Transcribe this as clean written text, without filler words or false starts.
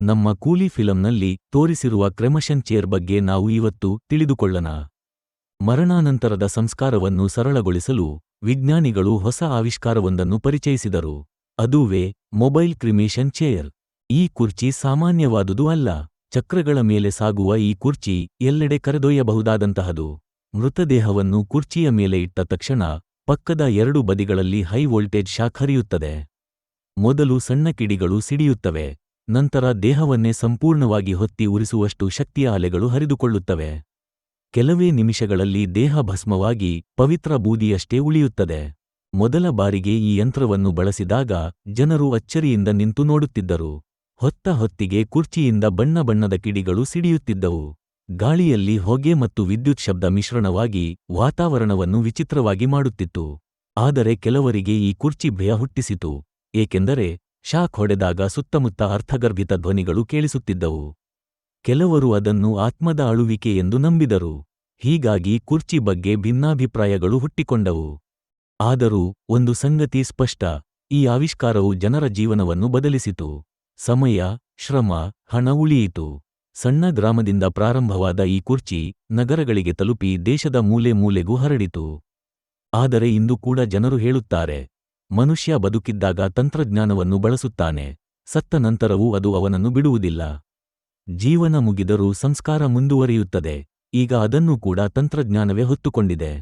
ನಮ್ಮ ಕೂಲಿ ಫಿಲಂನಲ್ಲಿ ತೋರಿಸಿರುವ ಕ್ರೆಮಷನ್ ಚೇರ್ ಬಗ್ಗೆ ನಾವು ಇವತ್ತು ತಿಳಿದುಕೊಳ್ಳೋಣ. ಮರಣಾನಂತರದ ಸಂಸ್ಕಾರವನ್ನು ಸರಳಗೊಳಿಸಲು ವಿಜ್ಞಾನಿಗಳು ಹೊಸ ಆವಿಷ್ಕಾರವೊಂದನ್ನು ಪರಿಚಯಿಸಿದರು. ಅದುವೇ ಮೊಬೈಲ್ ಕ್ರಿಮೇಷನ್ ಚೇರ್. ಈ ಕುರ್ಚಿ ಸಾಮಾನ್ಯವಾದುದು ಅಲ್ಲ. ಚಕ್ರಗಳ ಮೇಲೆ ಸಾಗುವ ಈ ಕುರ್ಚಿ ಎಲ್ಲೆಡೆ ಕರೆದೊಯ್ಯಬಹುದಾದಂತಹದು. ಮೃತದೇಹವನ್ನು ಕುರ್ಚಿಯ ಮೇಲೆ ಇಟ್ಟ ತಕ್ಷಣ ಪಕ್ಕದ ಎರಡು ಬದಿಗಳಲ್ಲಿ ಹೈ ವೋಲ್ಟೇಜ್ ಶಾಕ್ ಹರಿಯುತ್ತದೆ. ಮೊದಲು ಸಣ್ಣ ಕಿಡಿಗಳು ಸಿಡಿಯುತ್ತವೆ. ನಂತರ ದೇಹವನ್ನೇ ಸಂಪೂರ್ಣವಾಗಿ ಹೊತ್ತಿ ಉರಿಸುವಷ್ಟು ಶಕ್ತಿಯ ಅಲೆಗಳು ಹರಿದುಕೊಳ್ಳುತ್ತವೆ. ಕೆಲವೇ ನಿಮಿಷಗಳಲ್ಲಿ ದೇಹ ಭಸ್ಮವಾಗಿ ಪವಿತ್ರ ಬೂದಿಯಷ್ಟೇ ಉಳಿಯುತ್ತದೆ. ಮೊದಲ ಬಾರಿಗೆ ಈ ಯಂತ್ರವನ್ನು ಬಳಸಿದಾಗ ಜನರು ಅಚ್ಚರಿಯಿಂದ ನಿಂತು ನೋಡುತ್ತಿದ್ದರು. ಹೊತ್ತ ಹೊತ್ತಿಗೆ ಕುರ್ಚಿಯಿಂದ ಬಣ್ಣ ಬಣ್ಣದ ಕಿಡಿಗಳು ಸಿಡಿಯುತ್ತಿದ್ದವು. ಗಾಳಿಯಲ್ಲಿ ಹೊಗೆ ಮತ್ತು ವಿದ್ಯುತ್ ಶಬ್ದ ಮಿಶ್ರಣವಾಗಿ ವಾತಾವರಣವನ್ನು ವಿಚಿತ್ರವಾಗಿ ಮಾಡುತ್ತಿತ್ತು. ಆದರೆ ಕೆಲವರಿಗೆ ಈ ಕುರ್ಚಿ ಭಯ ಹುಟ್ಟಿಸಿತು. ಏಕೆಂದರೆ ಶಾಕ್ ಹೊಡೆದಾಗ ಸುತ್ತಮುತ್ತ ಅರ್ಥಗರ್ಭಿತ ಧ್ವನಿಗಳು ಕೇಳಿಸುತ್ತಿದ್ದವು. ಕೆಲವರು ಅದನ್ನು ಆತ್ಮದ ಅಳುವಿಕೆ ಎಂದು ನಂಬಿದರು. ಹೀಗಾಗಿ ಕುರ್ಚಿ ಬಗ್ಗೆ ಭಿನ್ನಾಭಿಪ್ರಾಯಗಳು ಹುಟ್ಟಿಕೊಂಡವು. ಆದರೂ ಒಂದು ಸಂಗತಿ ಸ್ಪಷ್ಟ: ಈ ಆವಿಷ್ಕಾರವು ಜನರ ಜೀವನವನ್ನು ಬದಲಿಸಿತು. ಸಮಯ, ಶ್ರಮ, ಹಣ ಉಳಿಯಿತು. ಸಣ್ಣ ಗ್ರಾಮದಿಂದ ಪ್ರಾರಂಭವಾದ ಈ ಕುರ್ಚಿ ನಗರಗಳಿಗೆ ತಲುಪಿ ದೇಶದ ಮೂಲೆ ಮೂಲೆಗೂ ಹರಡಿತು. ಆದರೆ ಇಂದು ಕೂಡ ಜನರು ಹೇಳುತ್ತಾರೆ, ಮನುಷ್ಯ ಬದುಕಿದ್ದಾಗ ತಂತ್ರಜ್ಞಾನವನ್ನು ಬಳಸುತ್ತಾನೆ, ಸತ್ತ ನಂತರವೂ ಅದು ಅವನನ್ನು ಬಿಡುವುದಿಲ್ಲ. ಜೀವನ ಮುಗಿದರೂ ಸಂಸ್ಕಾರ ಮುಂದುವರಿಯುತ್ತದೆ. ಈಗ ಅದನ್ನೂ ಕೂಡ ತಂತ್ರಜ್ಞಾನವೇ ಹೊತ್ತುಕೊಂಡಿದೆ.